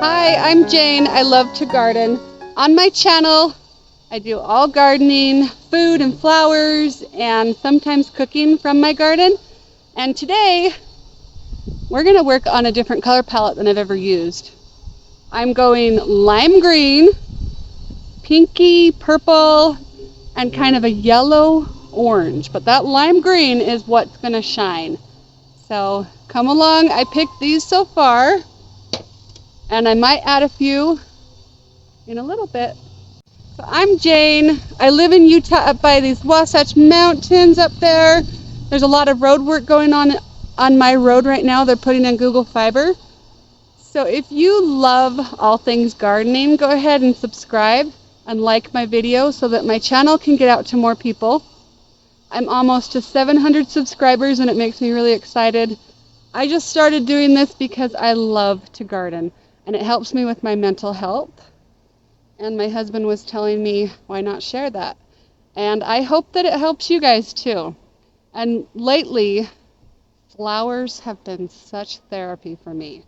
Hi, I'm Jane. I love to garden. On my channel, I do all gardening, food and flowers, and sometimes cooking from my garden. And today, we're going to work on a different color palette than I've ever used. I'm going lime green, pinky purple, and kind of a yellow orange. But that lime green is what's going to shine. So come along. I picked these so far, and I might add a few in a little bit. So I'm Jane. I live in Utah up by these Wasatch mountains up there. There's a lot of road work going on my road right now. They're putting in Google Fiber. So if you love all things gardening, go ahead and subscribe and like my video so that my channel can get out to more people. I'm almost to 700 subscribers and it makes me really excited. I just started doing this because I love to garden and it helps me with my mental health. And my husband was telling me, why not share that? And I hope that it helps you guys too. And lately, flowers have been such therapy for me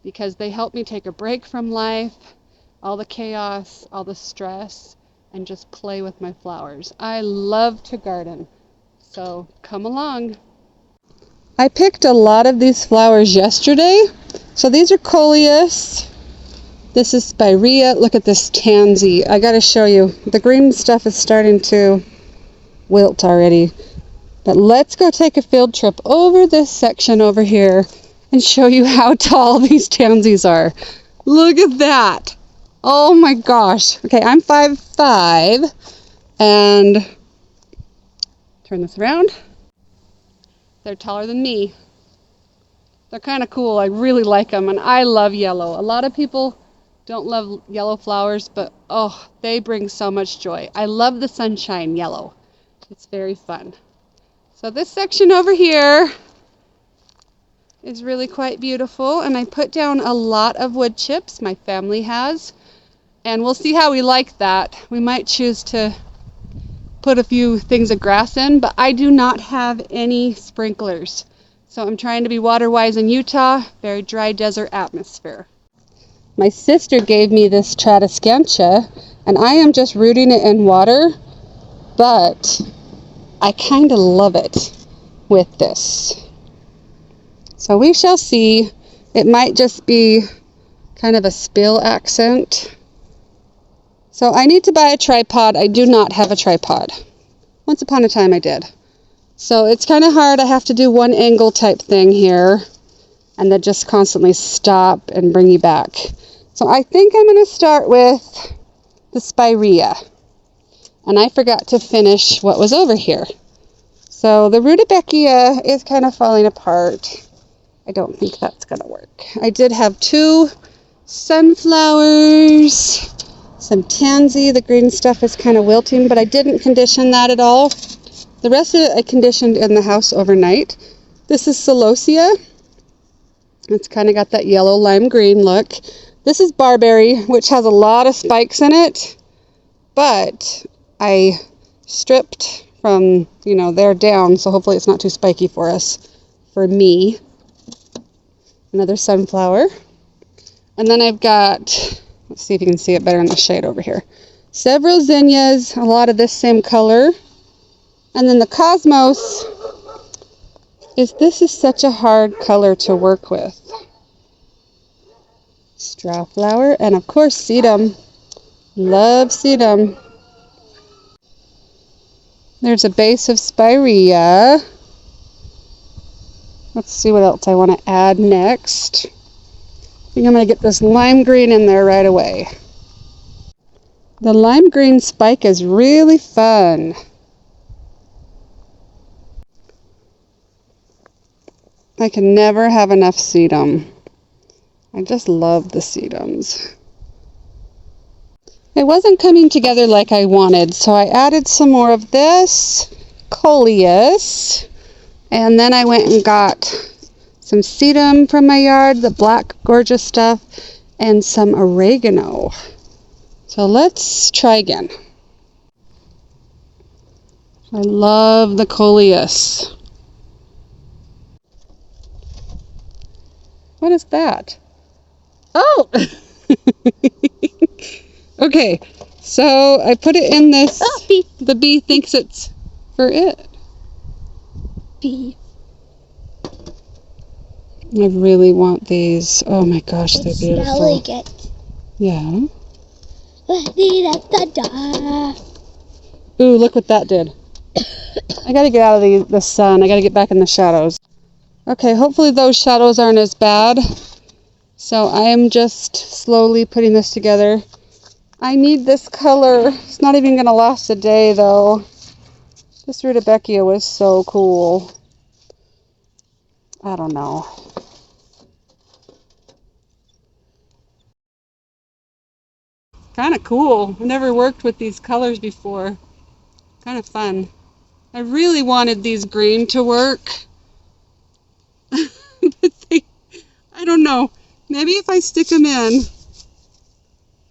because they help me take a break from life, all the chaos, all the stress, and just play with my flowers. I love to garden, so come along. I picked a lot of these flowers yesterday. So these are coleus. This is spirea. Look at this tansy. I gotta show you. The green stuff is starting to wilt already. But let's go take a field trip over this section over here and show you how tall these tansies are. Look at that. Oh my gosh. Okay, I'm 5'5", and turn this around. They're taller than me. They're kind of cool. I really like them, and I love yellow. A lot of people don't love yellow flowers, but oh, they bring so much joy. I love the sunshine yellow. It's very fun. So this section over here is really quite beautiful, and I put down a lot of wood chips. My family has, and we'll see how we like that. We might choose to put a few things of grass in, but I do not have any sprinklers. So I'm trying to be water wise in Utah, very dry desert atmosphere. My sister gave me this Tradescantia, and I am just rooting it in water, but I kind of love it with this. So we shall see. It might just be kind of a spill accent. So I need to buy a tripod. I do not have a tripod. Once upon a time I did. So it's kind of hard. I have to do one angle type thing here and then just constantly stop and bring you back. So I think I'm going to start with the spirea. And I forgot to finish what was over here. So the rudbeckia is kind of falling apart. I don't think that's going to work. I did have 2 sunflowers, some tansy. The green stuff is kind of wilting, but I didn't condition that at all. The rest of it I conditioned in the house overnight. This is celosia. It's kind of got that yellow lime green look. This is barberry, which has a lot of spikes in it, but I stripped from, there down, so hopefully it's not too spiky for us, for me. Another sunflower. And then I've got, let's see if you can see it better in the shade over here, several zinnias, a lot of this same color. And then the cosmos this is such a hard color to work with. Straw flower, and of course sedum. Love sedum. There's a base of spirea. Let's see what else I want to add next. I think I'm going to get this lime green in there right away. The lime green spike is really fun. I can never have enough sedum. I just love the sedums. It wasn't coming together like I wanted, so I added some more of this coleus, and then I went and got some sedum from my yard, the black gorgeous stuff, and some oregano. So let's try again. I love the coleus. What is that? Oh! Okay, so I put it in this. Oh, bee. The bee thinks it's for it. Bee. I really want these. Oh my gosh, they're beautiful. Smelling it. Yeah. Da-da-da-da. Ooh, look what that did. I gotta get out of the sun. I gotta get back in the shadows. Okay, hopefully those shadows aren't as bad. So I am just slowly putting this together. I need this color. It's not even gonna last a day though. This rudbeckia was so cool. I don't know. Kind of cool. I've never worked with these colors before. Kind of fun. I really wanted these green to work. But I don't know. Maybe if I stick them in,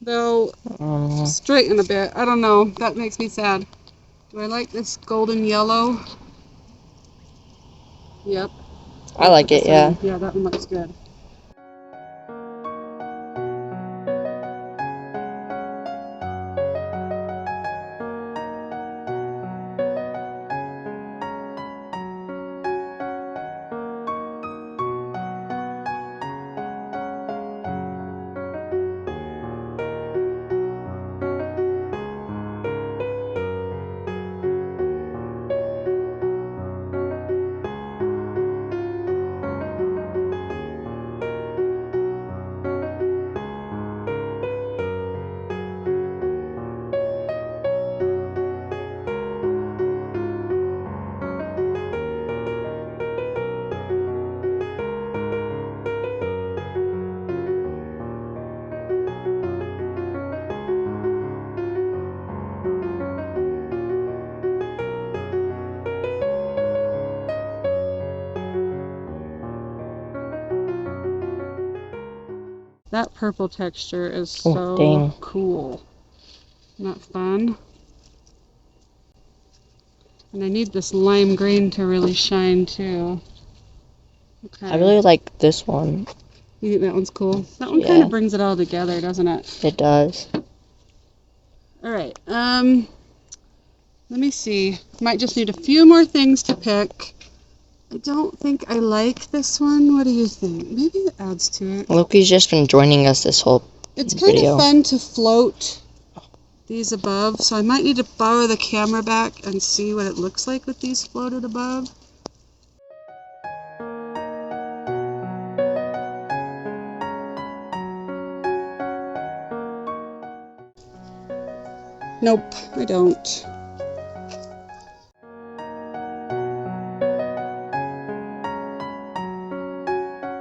they'll straighten a bit. I don't know. That makes me sad. Do I like this golden yellow? Yep. I like it, yeah. Yeah, that one looks good. That purple texture is so cool. Isn't that fun? And I need this lime green to really shine too. Okay. I really like this one. You think that one's cool? That one kind of brings it all together, doesn't it? It does. Alright, let me see. Might just need a few more things to pick. I don't think I like this one. What do you think? Maybe it adds to it. Loki's just been joining us this whole It's kind of fun to float these above, so I might need to borrow the camera back and see what it looks like with these floated above. Nope, I don't.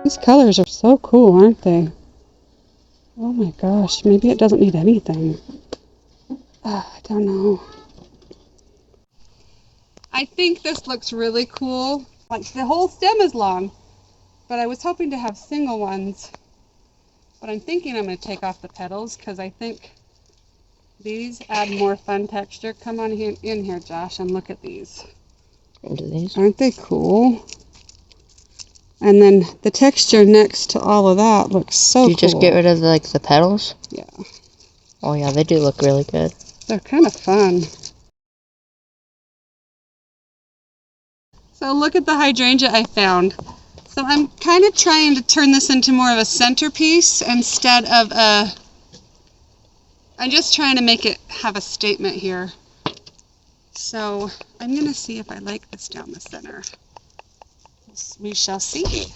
These colors are so cool, aren't they? Oh my gosh, maybe it doesn't need anything. I don't know. I think this looks really cool. Like the whole stem is long, but I was hoping to have single ones. But I'm thinking I'm going to take off the petals because I think these add more fun texture. Come on in here, Josh, and look at these. into these. Aren't they cool? And then the texture next to all of that looks so cool. Do you just get rid of the petals? Yeah. Oh yeah, they do look really good. They're kind of fun. So look at the hydrangea I found. So I'm kind of trying to turn this into more of a centerpiece instead of a... I'm just trying to make it have a statement here. So I'm going to see if I like this down the center. We shall see.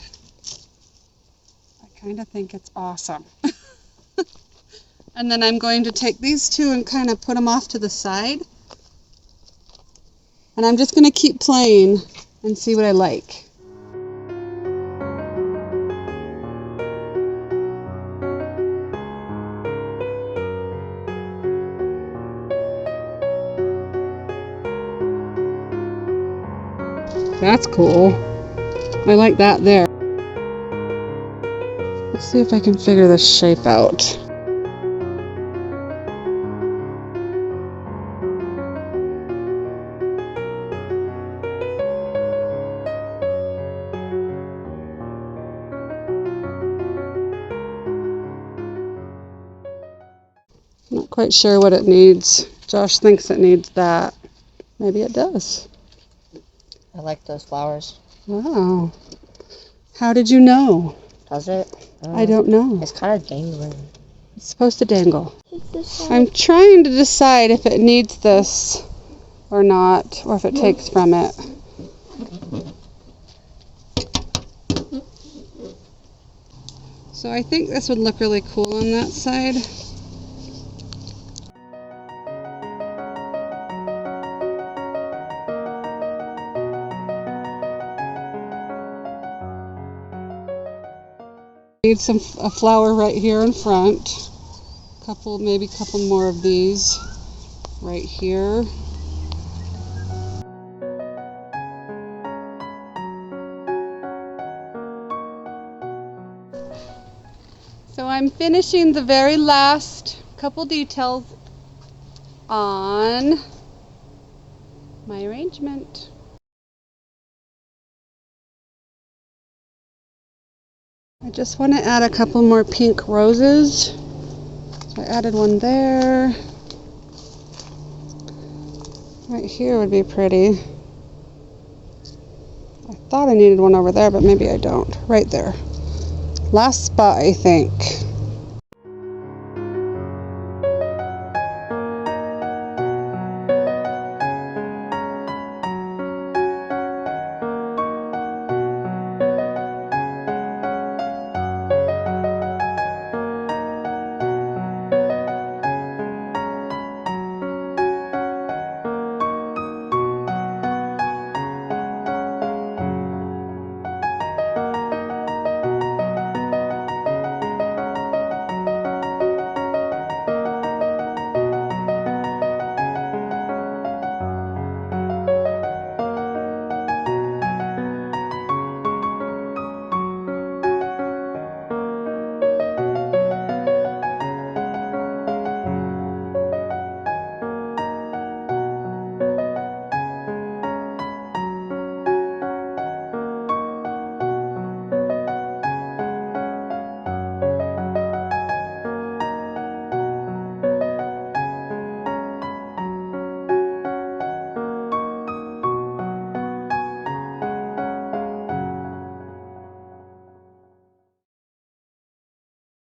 I kind of think it's awesome. And then I'm going to take these two and kind of put them off to the side. And I'm just going to keep playing and see what I like. That's cool. I like that there. Let's see if I can figure this shape out. Not quite sure what it needs. Josh thinks it needs that. Maybe it does. I like those flowers. Wow. How did you know? Does it? I don't know. It's kind of dangling. It's supposed to dangle. Is this I'm trying to decide if it needs this or not, or if it takes from it. So I think this would look really cool on that side. Need a flower right here in front. Maybe a couple more of these right here. So I'm finishing the very last couple details on my arrangement. I just want to add a couple more pink roses. So I added one there. Right here would be pretty. I thought I needed one over there, but maybe I don't. Right there. Last spot, I think.